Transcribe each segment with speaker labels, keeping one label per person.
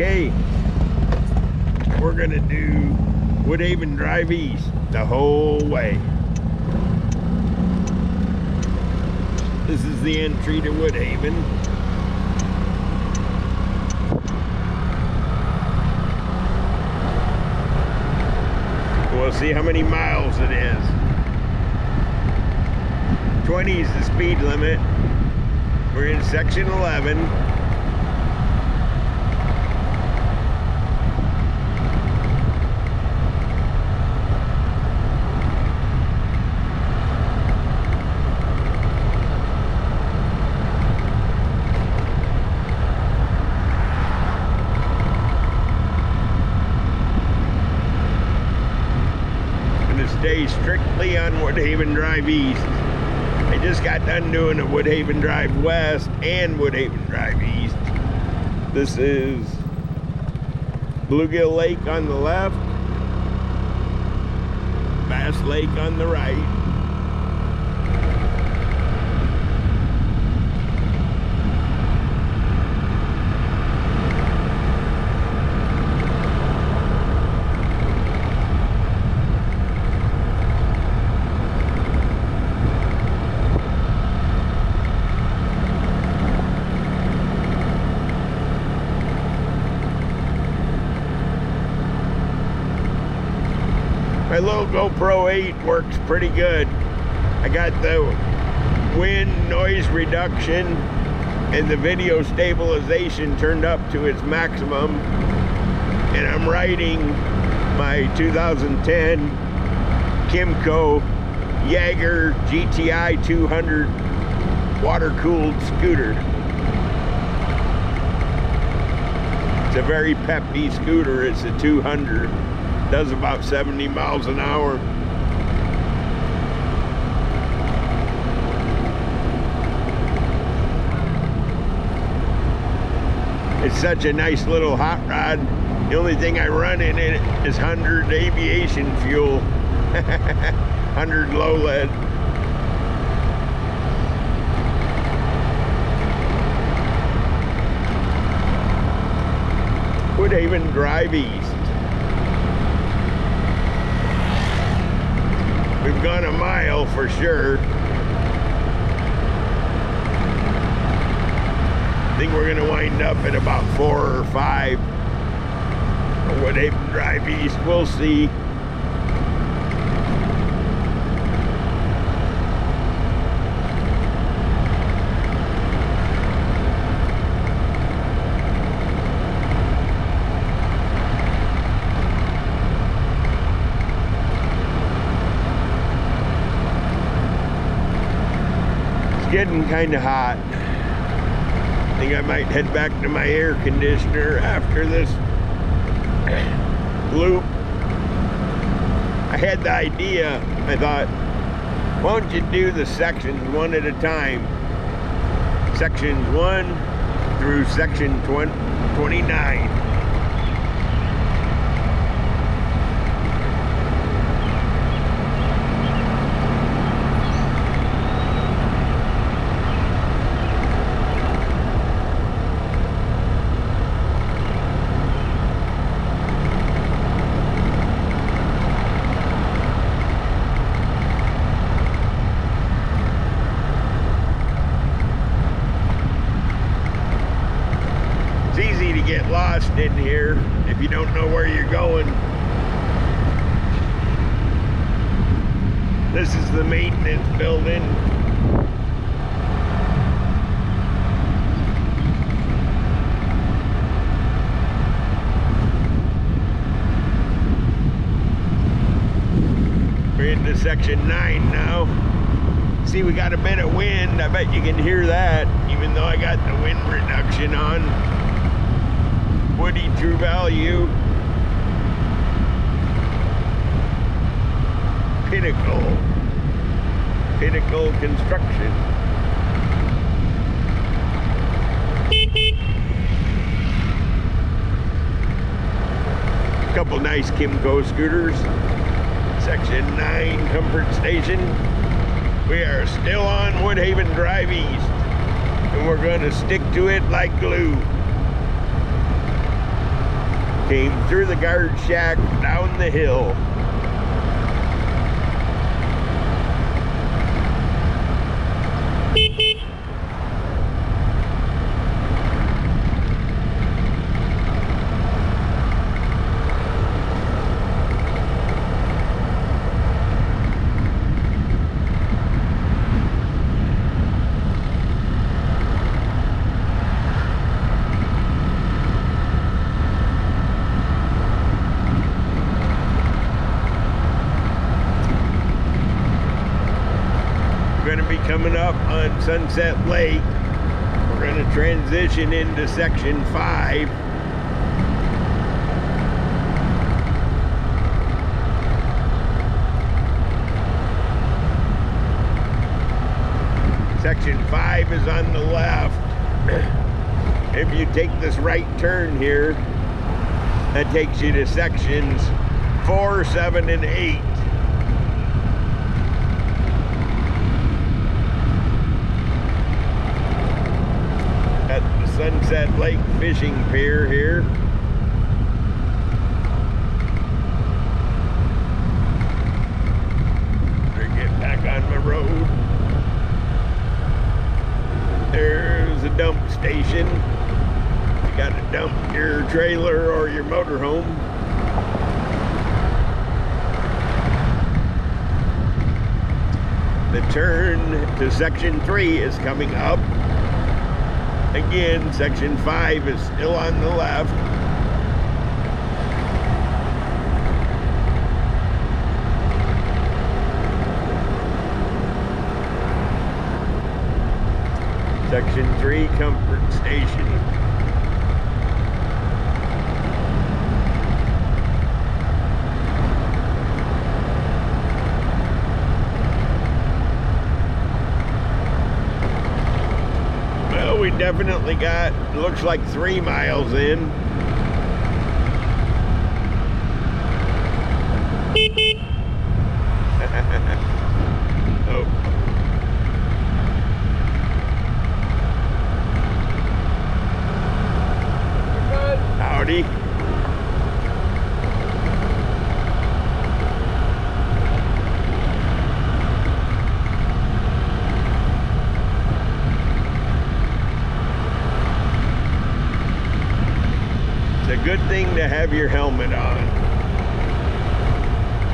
Speaker 1: Okay, we're gonna do Woodhaven Drive East the whole way. This is the entry to Woodhaven. We'll see how many miles it is. 20 is the speed limit. We're in section 11. Stay strictly on Woodhaven Drive East. I just got done doing a Woodhaven Drive West and Woodhaven Drive East. This is Bluegill Lake on the left, Bass Lake on the right. My little GoPro 8 works pretty good. I got the wind noise reduction and the video stabilization turned up to its maximum. And I'm riding my 2010 Kimco Jaeger GTI 200 water-cooled scooter. It's a very peppy scooter. It's a 200. Does about 70 miles an hour. It's such a nice little hot rod. The only thing I run in it is 100 aviation fuel. 100 low lead. Woodhaven Drive East. We've gone a mile for sure. I think we're gonna wind up at about 4 or 5. Woodhaven Drive East, we'll see. Getting kind of hot. I think I might head back to my air conditioner after this loop. I had the idea, I thought, why don't you do the sections one at a time? Sections 1 through section 29. Get lost in here if you don't know where you're going. This is the maintenance building. We're into section 9 now. See, we got a bit of wind. I bet you can hear that, even though I got the wind reduction on. Woody True Value. Pinnacle Construction. Couple nice Kimco scooters. Section 9 Comfort Station. We are still on Woodhaven Drive East, and we're going to stick to it like glue. Came through the guard shack, down the hill. Coming up on Sunset Lake, we're going to transition into section 5. Section 5 is on the left. If you take this right turn here, that takes you to sections 4, 7, and 8. Sunset Lake Fishing Pier here. Better get back on the road. There's a dump station. You got to dump your trailer or your motorhome. The turn to section 3 is coming up. Again, section 5 is still on the left. Section 3, comfort station. We definitely got, looks like 3 miles in. Oh. Howdy. Good thing to have your helmet on.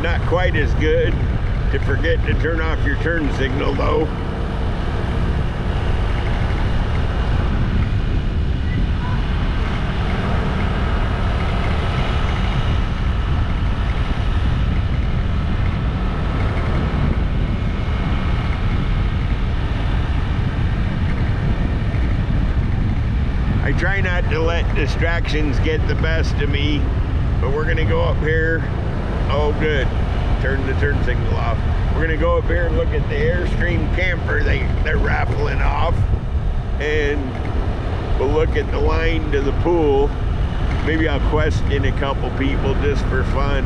Speaker 1: Not quite as good to forget to turn off your turn signal though. I try not to let distractions get the best of me, but we're gonna go up here. Oh good, turn the turn signal off. We're gonna go up here and look at the Airstream camper they're raffling off, and we'll look at the line to the pool. Maybe I'll question a couple people just for fun.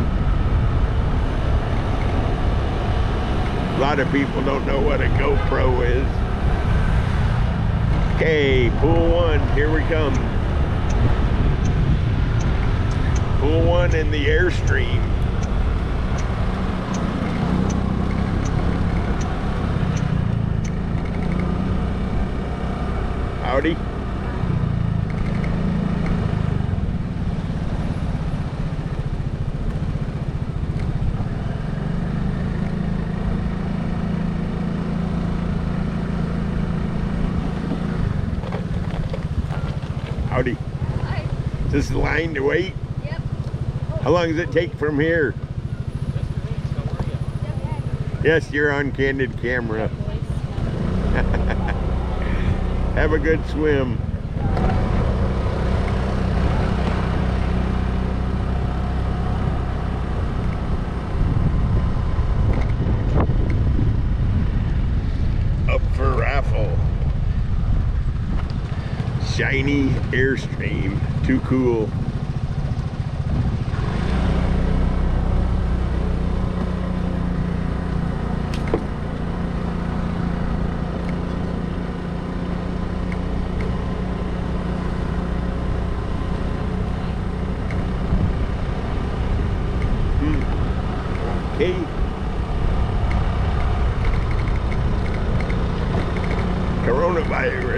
Speaker 1: A lot of people don't know what a GoPro is. Okay, pool 1, here we come. Pool 1 in the Airstream. Howdy. Howdy.
Speaker 2: Hi.
Speaker 1: Is this the line to wait?
Speaker 2: Yep.
Speaker 1: How long does it take from here? Yes, you're on candid camera. Have a good swim. Up for Raffle. Shiny Airstream, too cool.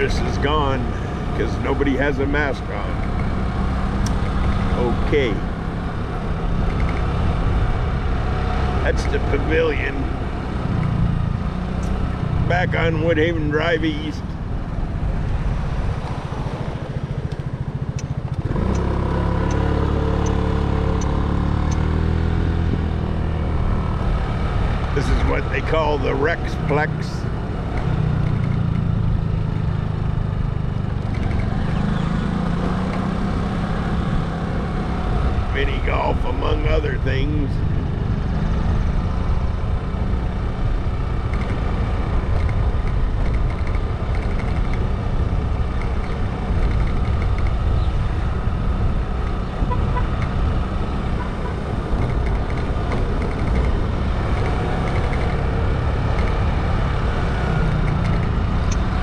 Speaker 1: virus is gone because nobody has a mask on. Okay. That's the pavilion. Back on Woodhaven Drive East. This is what they call the Rexplex. Mini golf, among other things.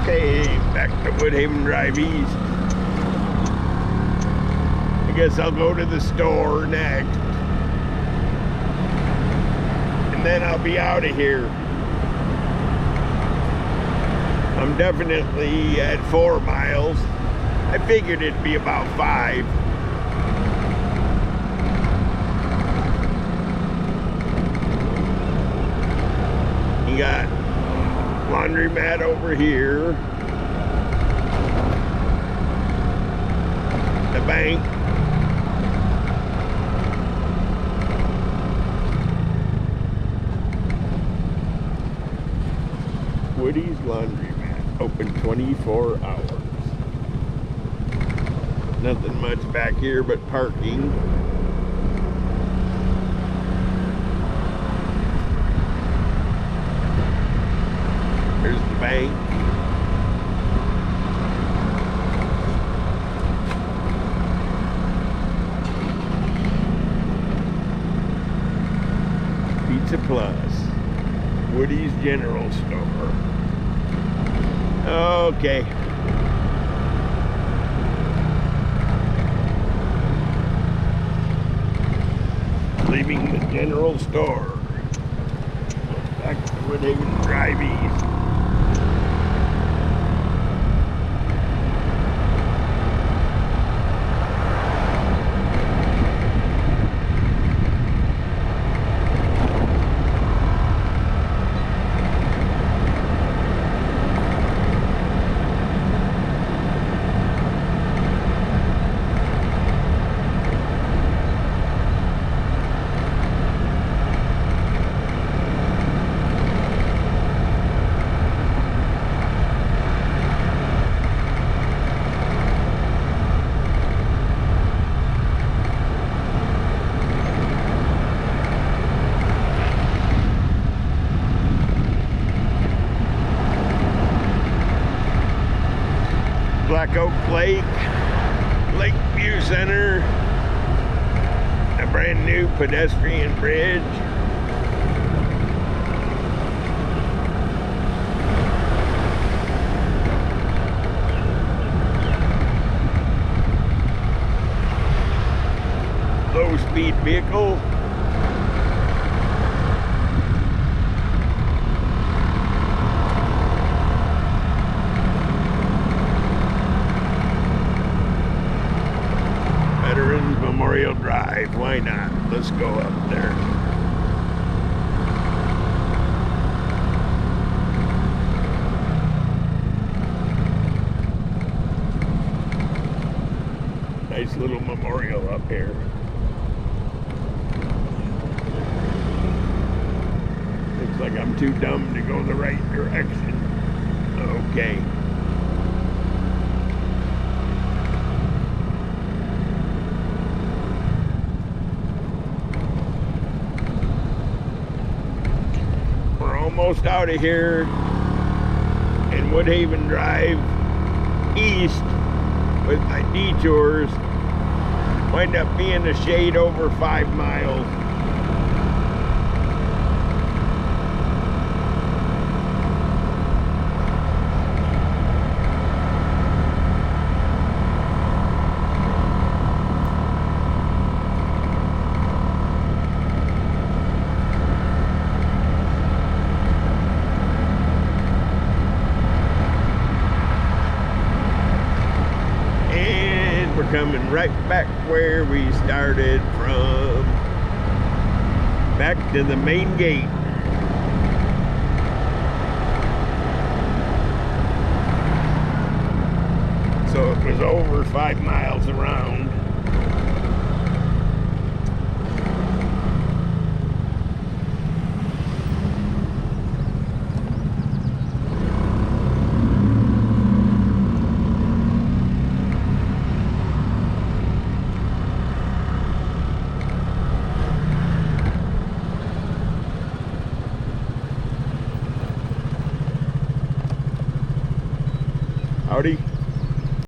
Speaker 1: Okay, back to Woodhaven Drive East. I guess I'll go to the store next. And then I'll be out of here. I'm definitely at 4 miles. I figured it'd be about 5. You got laundromat over here. The bank. Woody's Laundromat, open 24 hours. Nothing much back here but parking. There's the bank. Pizza Plus. Woody's General Store. Okay. Leaving the general store. Back to Woodhaven Drive East. Black Oak Lake, Lakeview Center, a brand new pedestrian bridge. Low speed vehicle. Memorial Drive, why not? Let's go up there. Nice little memorial up here. Looks like I'm too dumb to go the right direction. Okay. Almost out of here in Woodhaven Drive East with my detours. Wind up being a shade over 5 miles. we're coming right back where we started from. Back to the main gate. So it was over 5 miles around.